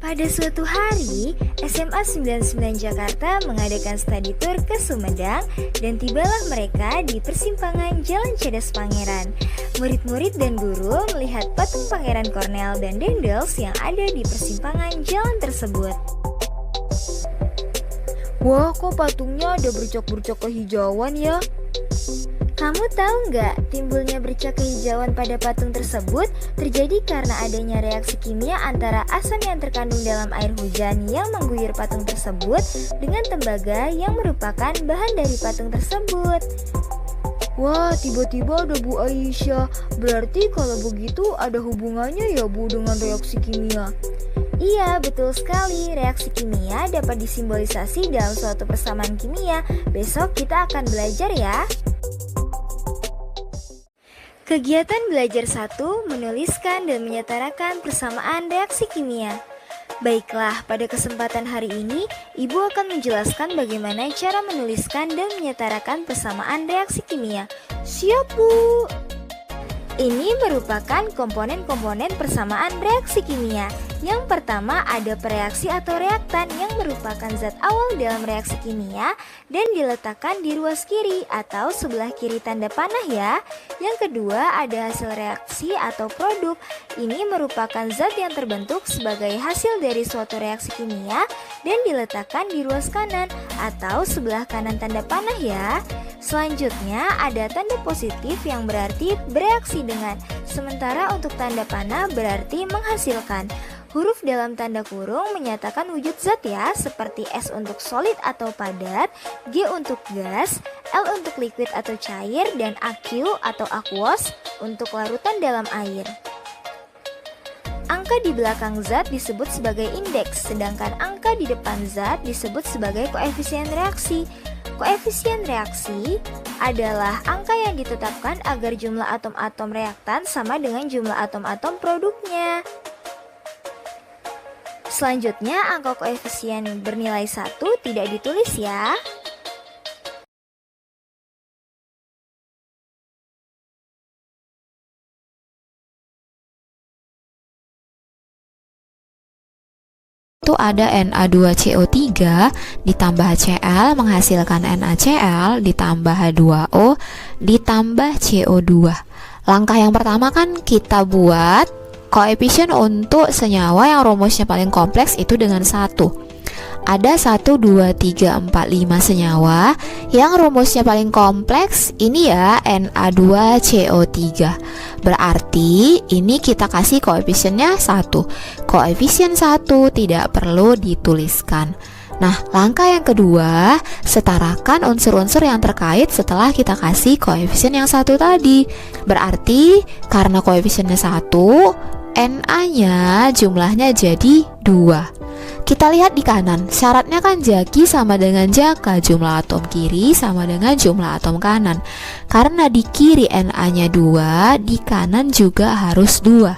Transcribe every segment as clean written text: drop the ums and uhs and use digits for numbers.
Pada suatu hari, SMA 99 Jakarta mengadakan study tour ke Sumedang dan tibalah mereka di persimpangan Jalan Cadas Pangeran. Murid-murid dan guru melihat patung Pangeran Cornell dan Daendels yang ada di persimpangan jalan tersebut. Wah, kok patungnya ada bercak-bercak kehijauan ya? Kamu tahu nggak, timbulnya bercak kehijauan pada patung tersebut terjadi karena adanya reaksi kimia antara asam yang terkandung dalam air hujan yang mengguyur patung tersebut dengan tembaga yang merupakan bahan dari patung tersebut. Wah, tiba-tiba ada Bu Aisyah. Berarti kalau begitu ada hubungannya ya Bu dengan reaksi kimia? Iya, betul sekali. Reaksi kimia dapat disimbolisasi dalam suatu persamaan kimia. Besok kita akan belajar ya. Kegiatan belajar 1, menuliskan dan menyetarakan persamaan reaksi kimia. Baiklah, pada kesempatan hari ini, Ibu akan menjelaskan bagaimana cara menuliskan dan menyetarakan persamaan reaksi kimia. Siap, Bu. Ini merupakan komponen-komponen persamaan reaksi kimia. Yang pertama ada pereaksi atau reaktan yang merupakan zat awal dalam reaksi kimia dan diletakkan di ruas kiri atau sebelah kiri tanda panah ya. Yang kedua ada hasil reaksi atau produk. Ini merupakan zat yang terbentuk sebagai hasil dari suatu reaksi kimia dan diletakkan di ruas kanan atau sebelah kanan tanda panah ya. Selanjutnya ada tanda positif yang berarti bereaksi dengan, sementara untuk tanda panah berarti menghasilkan. Huruf dalam tanda kurung menyatakan wujud zat ya, seperti S untuk solid atau padat, G untuk gas, L untuk liquid atau cair, dan AQ atau aqueous untuk larutan dalam air. Angka di belakang zat disebut sebagai indeks, sedangkan angka di depan zat disebut sebagai koefisien reaksi. Koefisien reaksi adalah angka yang ditetapkan agar jumlah atom-atom reaktan sama dengan jumlah atom-atom produknya. Selanjutnya, angka koefisien bernilai 1 tidak ditulis ya. Itu ada Na2CO3 ditambah Cl menghasilkan NaCl ditambah H2O ditambah CO2. Langkah yang pertama kan kita buat koefisien untuk senyawa yang rumusnya paling kompleks itu dengan 1. Ada 1, 2, 3, 4, 5 senyawa yang rumusnya paling kompleks ini ya Na2CO3. Berarti ini kita kasih koefisiennya 1. Koefisien 1 tidak perlu dituliskan. Nah, langkah yang kedua, setarakan unsur-unsur yang terkait setelah kita kasih koefisien yang 1 tadi. Berarti karena koefisiennya 1, Na-nya jumlahnya jadi 2. Kita lihat di kanan, syaratnya kan Jaki sama dengan Jaka, jumlah atom kiri sama dengan jumlah atom kanan. Karena di kiri Na-nya 2, di kanan juga harus 2.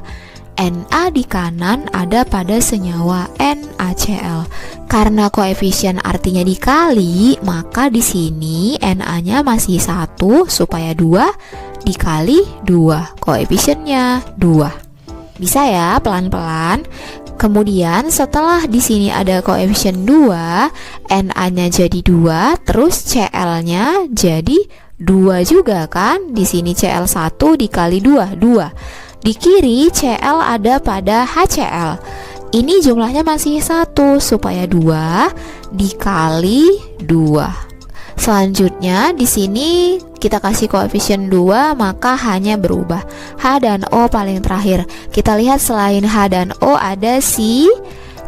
Na di kanan ada pada senyawa NaCl. Karena koefisien artinya dikali, maka di sini Na-nya masih 1 supaya 2 dikali 2. Koefisiennya 2. Bisa ya, pelan-pelan. Kemudian setelah di sini ada koefisien 2, Na-nya jadi 2, terus Cl-nya jadi 2 juga kan? Di sini Cl1 dikali 2, 2. Di kiri Cl ada pada HCl. Ini jumlahnya masih 1 supaya 2 dikali 2. Selanjutnya di sini kita kasih koefisien 2 maka hanya berubah. H dan O paling terakhir. Kita lihat selain H dan O ada si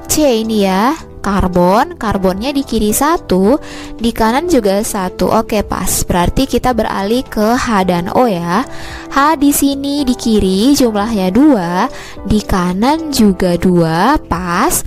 C ini ya, karbon. Karbonnya di kiri 1, di kanan juga 1. Oke, pas. Berarti kita beralih ke H dan O ya. H di sini di kiri jumlahnya 2, di kanan juga 2, pas.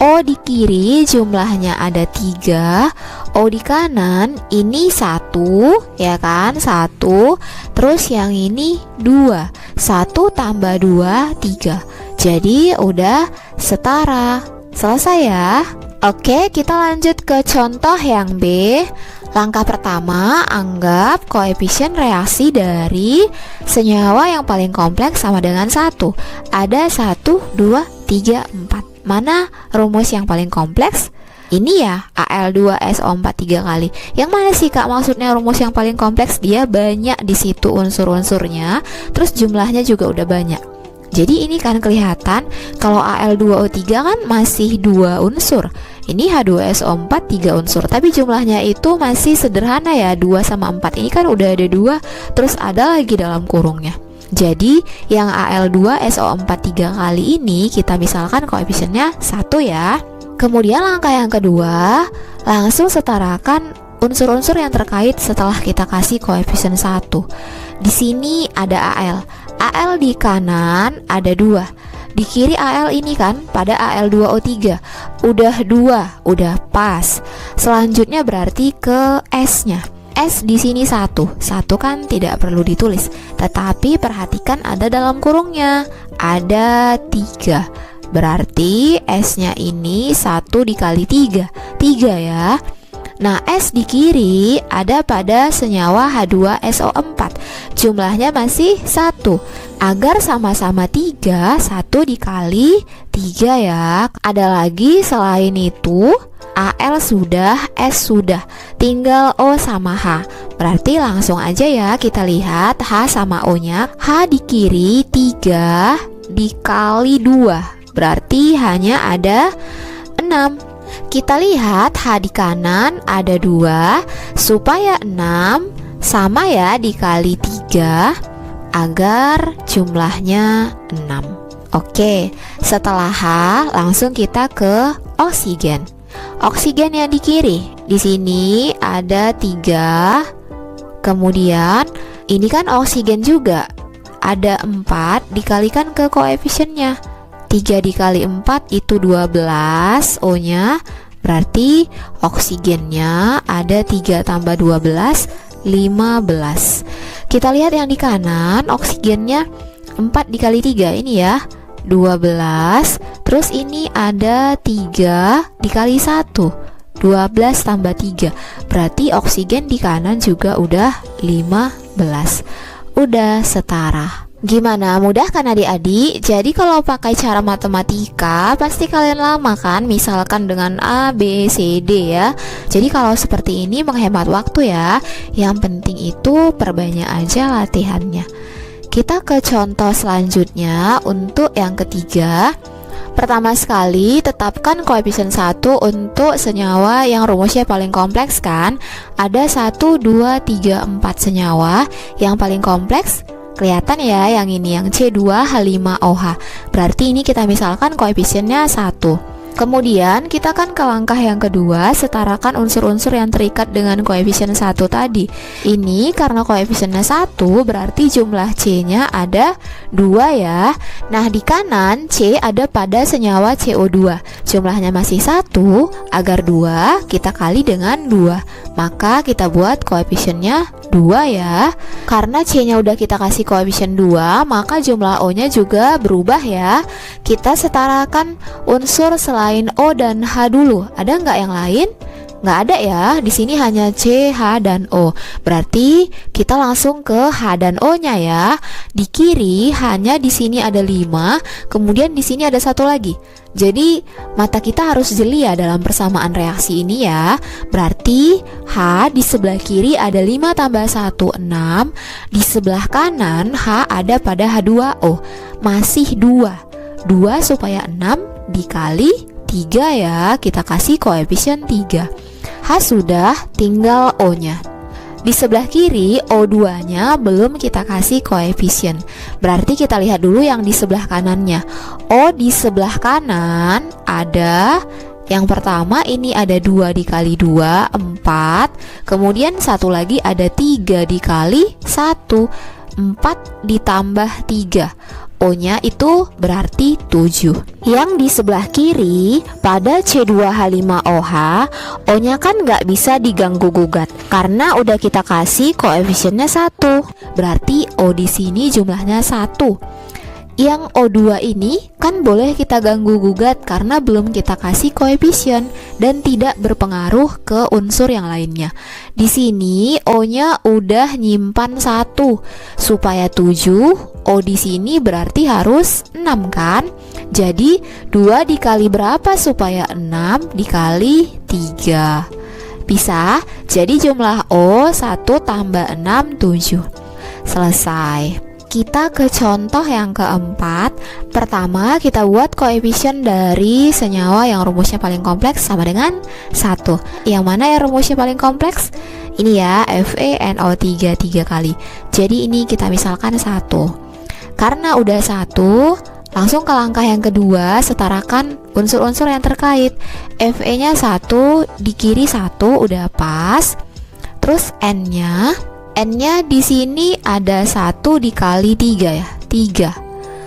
O di kiri jumlahnya ada 3, O di kanan ini 1 ya kan, 1. Terus yang ini 2, 1 tambah 2, 3. Jadi udah setara. Selesai ya. Oke, kita lanjut ke contoh yang B. Langkah pertama, anggap koefisien reaksi dari senyawa yang paling kompleks sama dengan 1. Ada 1, 2, 3, 4. Mana rumus yang paling kompleks? Ini ya, Al2SO4 3 kali. Yang mana sih Kak maksudnya rumus yang paling kompleks? Dia banyak di situ unsur-unsurnya, terus jumlahnya juga udah banyak. Jadi ini kan kelihatan kalau Al2O3 kan masih 2 unsur. Ini H2SO4 3 unsur, tapi jumlahnya itu masih sederhana ya, 2 sama 4. Ini kan udah ada 2, terus ada lagi dalam kurungnya. Jadi yang Al2SO4 3 kali ini kita misalkan koefisiennya 1 ya. Kemudian langkah yang kedua, langsung setarakan unsur-unsur yang terkait setelah kita kasih koefisien 1. Di sini ada Al. Al di kanan ada 2. Di kiri Al ini kan pada Al2O3. Udah 2, udah pas. Selanjutnya berarti ke S-nya. S di sini 1 kan tidak perlu ditulis, tetapi perhatikan ada dalam kurungnya. Ada 3. Berarti S-nya ini 1 dikali 3 ya. Nah, S di kiri ada pada senyawa H2SO4. Jumlahnya masih 1. Agar sama-sama 3, 1 dikali 3 ya. Ada lagi selain itu, Al sudah, S sudah, tinggal O sama H. Berarti langsung aja ya kita lihat H sama O nya. H di kiri 3 dikali 2, berarti hanya ada 6. Kita lihat H di kanan ada 2, supaya 6 sama ya dikali 3 agar jumlahnya 6. Oke, setelah H langsung kita ke oksigen. Oksigen yang di kiri, di sini ada 3. Kemudian ini kan oksigen juga, ada 4 dikalikan ke koefisiennya. 3 dikali 4 itu 12 O nya. Berarti oksigennya ada 3 tambah 12 15. Kita lihat yang di kanan, oksigennya 4 dikali 3 ini ya, 12. Terus ini ada 3 dikali 1, 12 tambah 3. Berarti oksigen di kanan juga udah 15. Udah setara. Gimana, mudah kan adik-adik? Jadi kalau pakai cara matematika pasti kalian lama kan, misalkan dengan A, B, C, D ya. Jadi kalau seperti ini menghemat waktu ya. Yang penting itu perbanyak aja latihannya. Kita ke contoh selanjutnya untuk yang ketiga. Pertama sekali, tetapkan koefisien 1 untuk senyawa yang rumusnya paling kompleks kan. Ada 1, 2, 3, 4 senyawa. Yang paling kompleks kelihatan ya, yang ini yang C2H5OH. Berarti ini kita misalkan koefisiennya 1. Kemudian kita kan ke langkah yang kedua, setarakan unsur-unsur yang terikat dengan koefisien 1 tadi. Ini karena koefisiennya 1 berarti jumlah C-nya ada 2 ya. Nah di kanan C ada pada senyawa CO2. Jumlahnya masih 1, agar 2 kita kali dengan 2. Maka kita buat koefisiennya 2 ya. Karena C-nya udah kita kasih koefisien 2, maka jumlah O-nya juga berubah ya. Kita setarakan unsur selain O dan H dulu. Ada nggak yang lain? Nggak ada ya. Di sini hanya C, H, dan O. Berarti kita langsung ke H dan O-nya ya. Di kiri hanya di sini ada 5, kemudian di sini ada 1 lagi. Jadi mata kita harus jeli ya dalam persamaan reaksi ini ya. Berarti H di sebelah kiri ada 5 tambah 1, 6. Di sebelah kanan H ada pada H2O. Masih 2. 2 supaya 6 dikali 3 ya. Kita kasih koefisien 3. H sudah, tinggal O-nya. Di sebelah kiri O2 nya belum kita kasih koefisien. Berarti kita lihat dulu yang di sebelah kanannya. O di sebelah kanan ada, yang pertama ini ada 2 dikali 2, 4. Kemudian satu lagi ada 3 dikali 1, 4 ditambah 3. O-nya itu berarti 7. Yang di sebelah kiri pada C2H5OH, O-nya kan nggak bisa diganggu gugat karena udah kita kasih koefisiennya 1. Berarti O di sini jumlahnya 1. Yang O2 ini kan boleh kita ganggu gugat karena belum kita kasih koefisien dan tidak berpengaruh ke unsur yang lainnya. Di sini O-nya udah nyimpan 1 supaya 7, O di sini berarti harus 6 kan? Jadi 2 dikali berapa supaya 6 dikali 3? Bisa, jadi jumlah O 1 tambah 6, 7. Selesai. Kita ke contoh yang keempat. Pertama kita buat koefisien dari senyawa yang rumusnya paling kompleks sama dengan 1. Yang mana yang rumusnya paling kompleks? Ini ya, FeNO3 3 kali. Jadi ini kita misalkan 1. Karena udah 1, langsung ke langkah yang kedua, setarakan unsur-unsur yang terkait. Fe-nya 1, di kiri 1 udah pas. Terus N-nya di sini ada 1 dikali 3 ya, 3.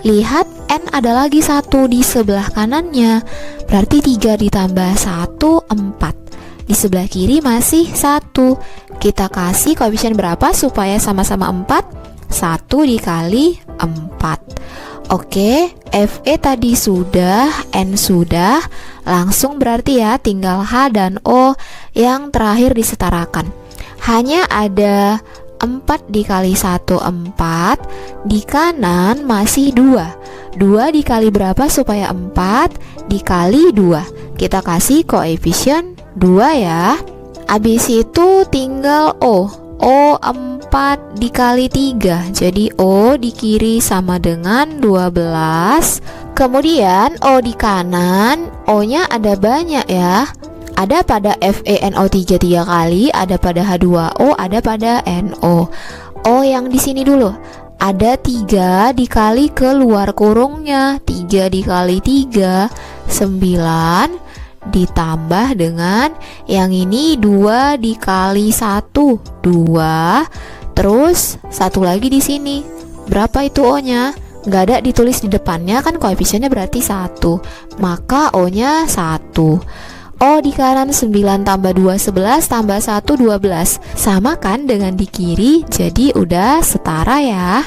Lihat N ada lagi 1 di sebelah kanannya, berarti 3 ditambah 1, 4. Di sebelah kiri masih 1. Kita kasih koefisien berapa supaya sama-sama 4? 1 dikali 4. Oke, Fe tadi sudah, N sudah. Langsung berarti ya tinggal H dan O yang terakhir disetarakan. Hanya ada 4 dikali 1, 4. Di kanan masih 2. 2 dikali berapa supaya 4? Dikali 2. Kita kasih koefisien 2 ya. Habis itu tinggal O. O 4 dikali 3. Jadi O di kiri sama dengan 12. Kemudian O di kanan, O-nya ada banyak ya. Ada pada FeNO3 3 kali, ada pada H2O, ada pada NO. O yang di sini dulu. Ada 3 dikali keluar kurungnya. 3 dikali 3, 9. Ditambah dengan yang ini 2 dikali 1, 2. Terus satu lagi di sini. Berapa itu O-nya? Nggak ada ditulis di depannya kan, koefisiennya berarti 1. Maka O-nya 1. O di kanan 9 tambah 2 11 tambah 1 12. Sama kan dengan di kiri, jadi udah setara ya.